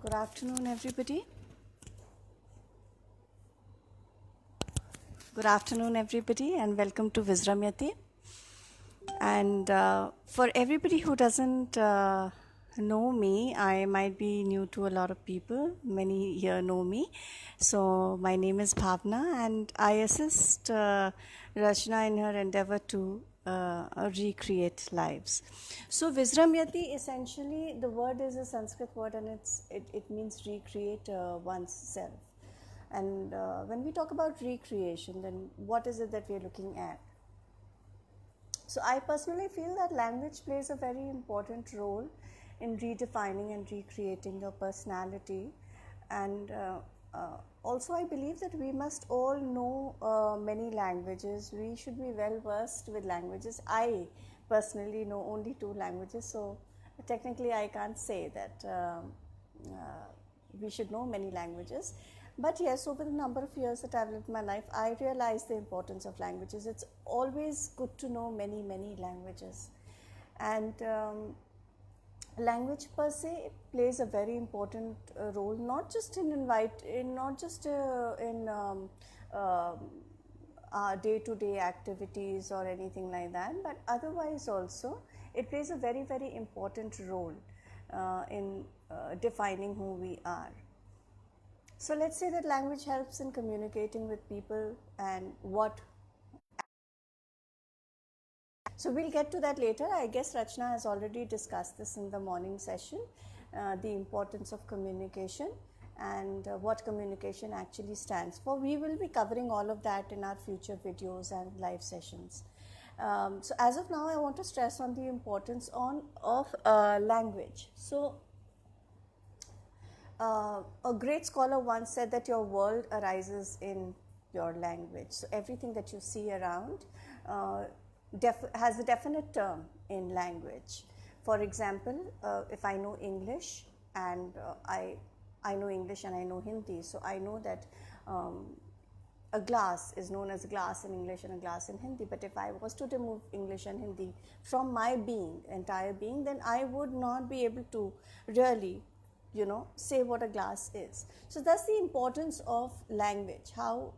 Good afternoon, everybody. Good afternoon, everybody, and welcome to Vizramyati. And for everybody who doesn't know me, I might be new to a lot of people. Many here know me. So my name is Bhavna, and I assist Rachna in her endeavor to recreate lives. So Vizramyati, essentially, the word is a Sanskrit word, and it means recreate one's self. And when we talk about recreation, then what is it that we're looking at? So I personally feel that language plays a very important role in redefining and recreating your personality. And also I believe that we must all know many languages. We should be well versed with languages. I personally know only 2 languages, so technically I can't say that we should know many languages. But yes, over the number of years that I've lived my life, I realized the importance of languages. It's always good to know many, many languages. And language per se plays a very important role, not just in day-to-day activities or anything like that, but otherwise also it plays a very, very important role in defining who we are. So let's say that language helps in communicating with people and what. So we'll get to that later. I guess Rachna has already discussed this in the morning session, the importance of communication and what communication actually stands for. We will be covering all of that in our future videos and live sessions. So as of now, I want to stress on the importance of language. So a great scholar once said that your world arises in your language. So everything that you see around has a definite term in language. For example, if I know English and I know English and I know Hindi, so I know that a glass is known as a glass in English and a glass in Hindi. But if I was to remove English and Hindi from my entire being, then I would not be able to really say what a glass is. So that's the importance of language, how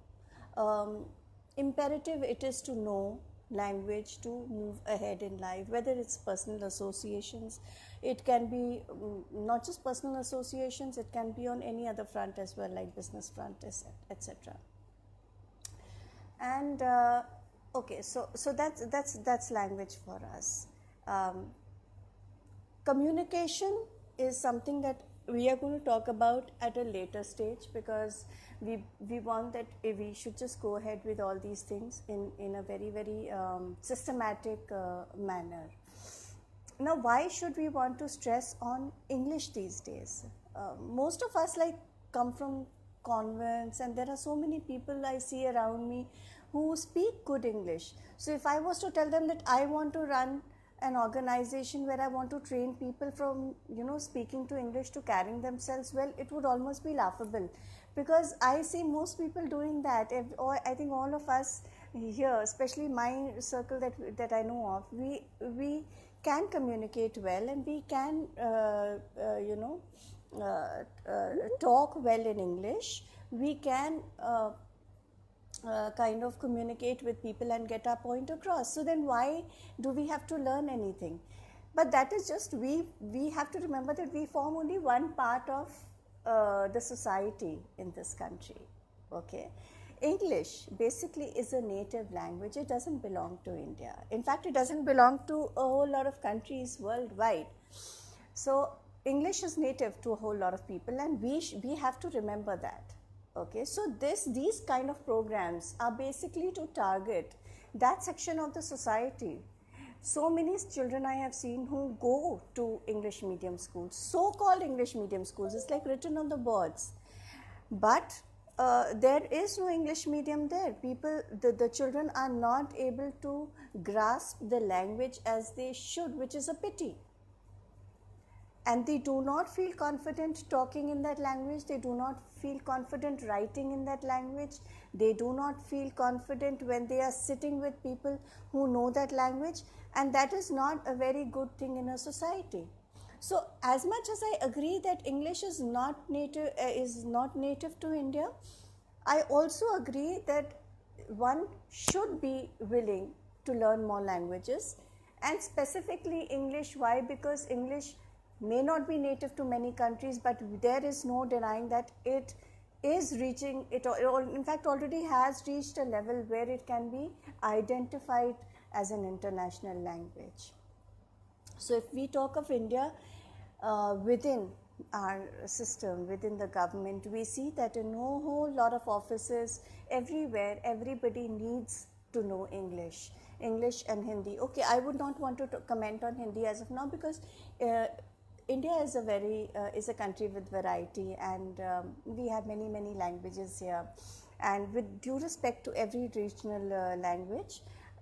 imperative it is to know language to move ahead in life, whether it's personal associations. It can be not just personal associations, it can be on any other front as well, like business front, etc. And okay, so that's language for us. Communication is something that we are going to talk about at a later stage, because we want that we should just go ahead with all these things in a very, very systematic manner. Now, why should we want to stress on English these days? Most of us come from convents, and there are so many people I see around me who speak good English. So if I was to tell them that I want to run an organization where I want to train people from speaking to English to carrying themselves well, it would almost be laughable, because I see most people doing that. Or I think all of us here, especially my circle that I know of, we can communicate well, and we can talk well in English. We can kind of communicate with people and get our point across. So then why do we have to learn anything? But that is just, we have to remember that we form only one part of the society in this country. Okay, English basically is a native language. It doesn't belong to India. In fact, it doesn't belong to a whole lot of countries worldwide. So English is native to a whole lot of people, and we have to remember that. Okay, so these kind of programs are basically to target that section of the society. So many children I have seen who go to English medium schools, so-called English medium schools, it's like written on the boards. But there is no English medium there. The children are not able to grasp the language as they should, which is a pity. And they do not feel confident talking in that language. They do not feel confident writing in that language. They do not feel confident when they are sitting with people who know that language. And that is not a very good thing in a society. So as much as I agree that English is not native to India, I also agree that one should be willing to learn more languages, and specifically English. Why? Because English may not be native to many countries, but there is no denying that it is reaching it, or in fact already has reached a level where it can be identified as an international language. So if we talk of India, within our system, within the government, we see that in a whole lot of offices, everywhere, everybody needs to know English. English and Hindi. Okay, I would not want to comment on Hindi as of now, because India is a country with variety, and we have many languages here. And with due respect to every regional language,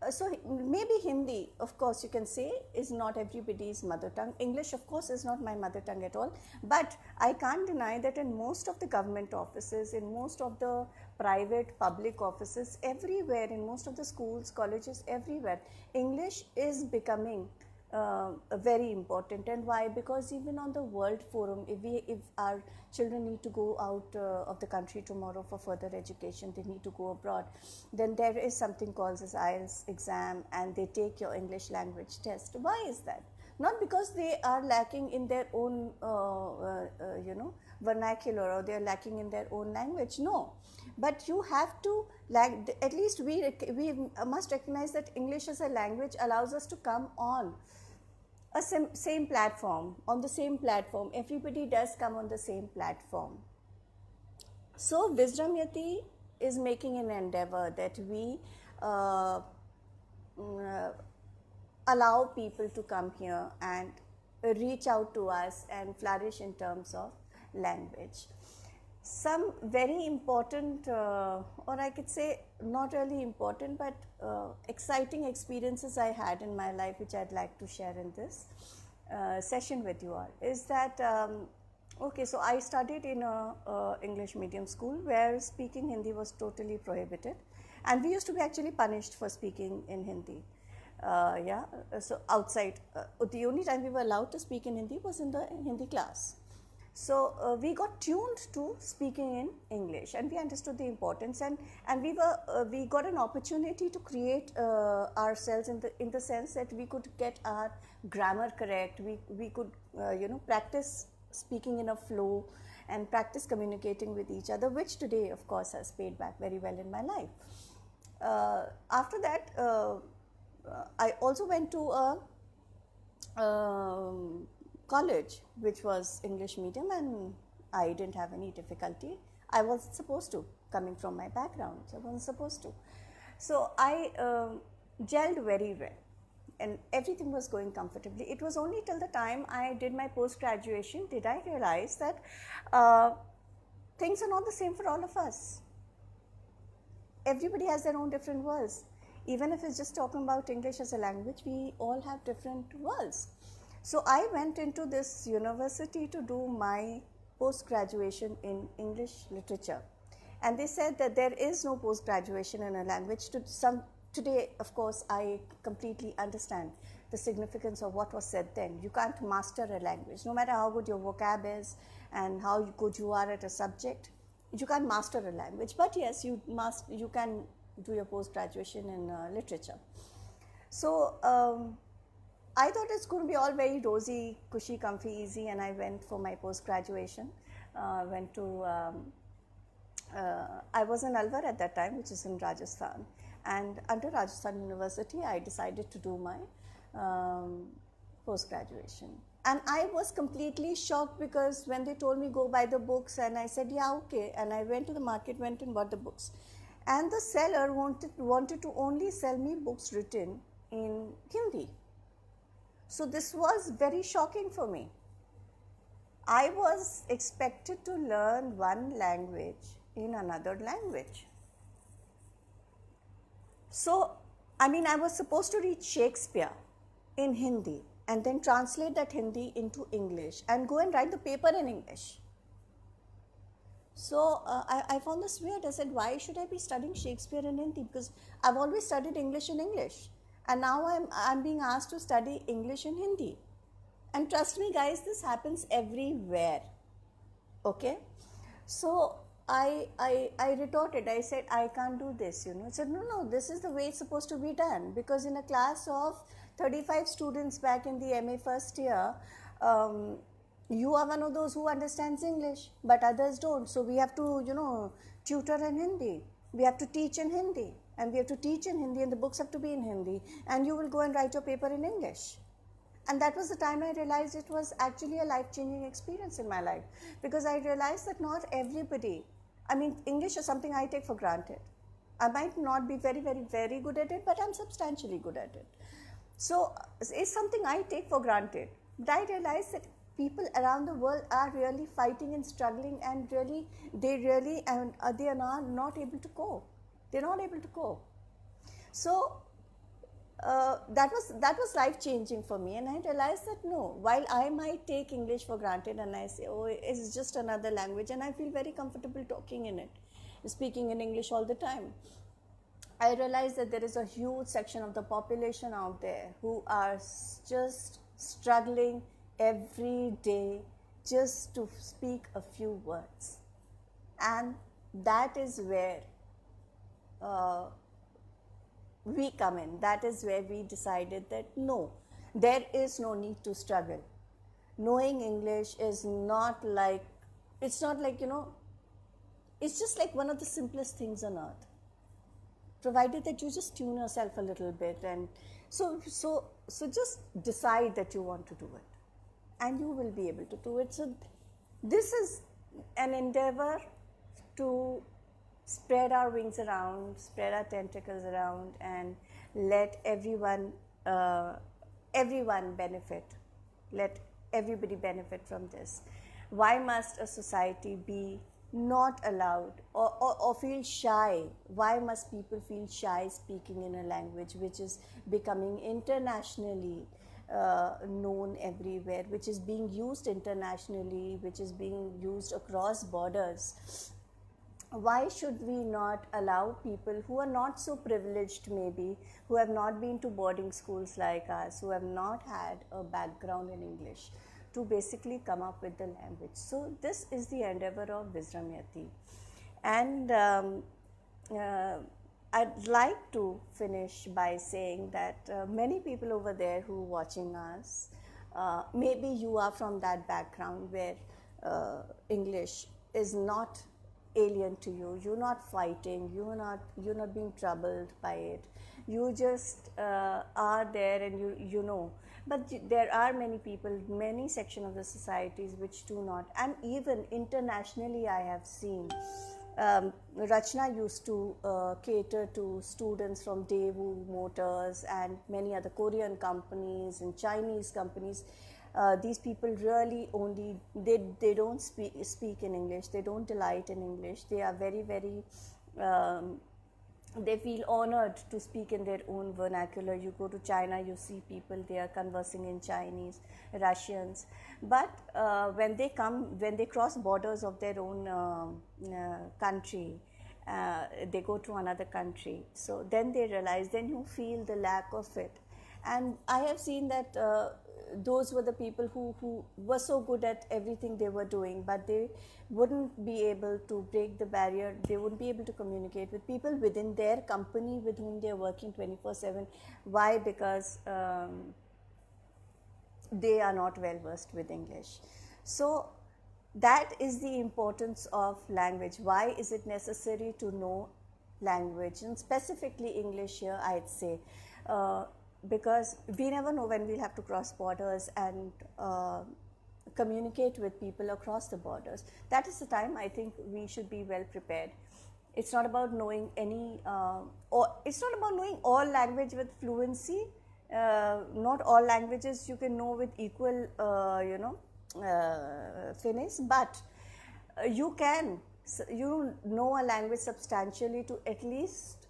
so maybe Hindi, of course, you can say, is not everybody's mother tongue. English, of course, is not my mother tongue at all. But I can't deny that in most of the government offices, in most of the private public offices, everywhere, in most of the schools, colleges, everywhere, English is becoming very important. And why? Because even on the world forum, if our children need to go out of the country tomorrow for further education, they need to go abroad, then there is something called as IELTS exam, and they take your English language test. Why is that? Not because they are lacking in their own vernacular, or they are lacking in their own language. No, but you have to, like, at least we must recognize that English as a language allows us to come on a same platform, on the same platform. Everybody does come on the same platform. So Wisdom Yati is making an endeavor that we allow people to come here and reach out to us and flourish in terms of language. Some very important, or I could say not really important, but exciting experiences I had in my life, which I'd like to share in this session with you all, is that, okay, so I studied in a English medium school where speaking Hindi was totally prohibited, and we used to be actually punished for speaking in Hindi. So outside, the only time we were allowed to speak in Hindi was in the Hindi class. So we got tuned to speaking in English, and we understood the importance, and we got an opportunity to create ourselves in the sense that we could get our grammar correct. We could practice speaking in a flow and practice communicating with each other, which today, of course, has paid back very well in my life. After that, I also went to a college which was English medium, and I didn't have any difficulty. I wasn't supposed to, coming from my background, so I wasn't supposed to. So I gelled very well, and everything was going comfortably. It was only till the time I did my post-graduation did I realize that things are not the same for all of us. Everybody has their own different worlds. Even if it's just talking about English as a language, we all have different worlds. So I went into this university to do my post-graduation in English literature. And they said that there is no post-graduation in a language. Today, of course, I completely understand the significance of what was said then. You can't master a language. No matter how good your vocab is and how good you are at a subject, you can't master a language. But yes, you can do your post-graduation in literature. So I thought it's going to be all very rosy, cushy, comfy, easy, and I went for my post-graduation. I was in Alwar at that time, which is in Rajasthan, and under Rajasthan University, I decided to do my post-graduation. And I was completely shocked, because when they told me go buy the books, and I said, yeah, okay, and I went to the market, went and bought the books. And the seller wanted to only sell me books written in Hindi. So this was very shocking for me. I was expected to learn one language in another language. So, I mean, I was supposed to read Shakespeare in Hindi and then translate that Hindi into English and go and write the paper in English. So I found this weird. I said, why should I be studying Shakespeare in Hindi? Because I've always studied English in English. And now I'm being asked to study English in Hindi. And trust me, guys, this happens everywhere. Okay, so I retorted. I said, I can't do this. I said, no, this is the way it's supposed to be done. Because in a class of 35 students back in the MA first year, you are one of those who understands English, but others don't. So we have to, tutor in Hindi. We have to teach in Hindi, and we have to teach in Hindi, and the books have to be in Hindi, and you will go and write your paper in English. And that was the time I realized it was actually a life-changing experience in my life, because I realized that not everybody, English is something I take for granted. I might not be very, very, very good at it, but I'm substantially good at it. So it's something I take for granted. But I realized that people around the world are really fighting and struggling, and they are not able to cope. They're not able to cope. So that was life changing for me, and I realized that no, while I might take English for granted and I say, oh, it's just another language, and I feel very comfortable talking in it, speaking in English all the time, I realized that there is a huge section of the population out there who are just struggling every day just to speak a few words. And that is where we come in. That is where we decided that no, there is no need to struggle. Knowing English is not like, it's just like one of the simplest things on earth, provided that you just tune yourself a little bit. And so just decide that you want to do it, and you will be able to do it. So this is an endeavor to spread our wings around, spread our tentacles around, and let everyone benefit. Let everybody benefit from this. Why must a society be not allowed or feel shy? Why must people feel shy speaking in a language which is becoming internationally known everywhere, which is being used internationally, which is being used across borders? Why should we not allow people who are not so privileged, maybe, who have not been to boarding schools like us, who have not had a background in English, to basically come up with the language? So this is the endeavor of Vizramyati. And I'd like to finish by saying that many people over there who are watching us, maybe you are from that background where English is not alien to you. You're not fighting, you're not being troubled by it. You just are there, and you know. But there are many people, many sections of the societies which do not. And even internationally, I have seen Rachna used to cater to students from Daewoo Motors and many other Korean companies and Chinese companies. These people really only, they don't speak in English, they don't delight in English. They are very, very, they feel honored to speak in their own vernacular. You go to China, you see people, they are conversing in Chinese, Russians. But when they cross borders of their own country, they go to another country. So then they realize, then you feel the lack of it. And I have seen that those were the people who were so good at everything they were doing, but they wouldn't be able to break the barrier. They wouldn't be able to communicate with people within their company with whom they are working 24/7. Why? Because they are not well versed with English. So that is the importance of language. Why is it necessary to know language, and specifically English here, I'd say. Because we never know when we'll have to cross borders and communicate with people across the borders. That is the time I think we should be well prepared. It's not about knowing it's not about knowing all language with fluency. Not all languages you can know with equal, finesse, but you know a language substantially to at least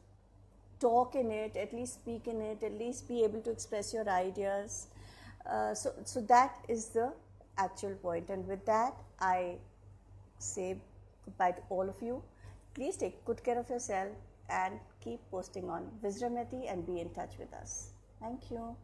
talk in it, at least speak in it, at least be able to express your ideas. So that is the actual point. And with that, I say goodbye to all of you. Please take good care of yourself and keep posting on Vizramyati and be in touch with us. Thank you.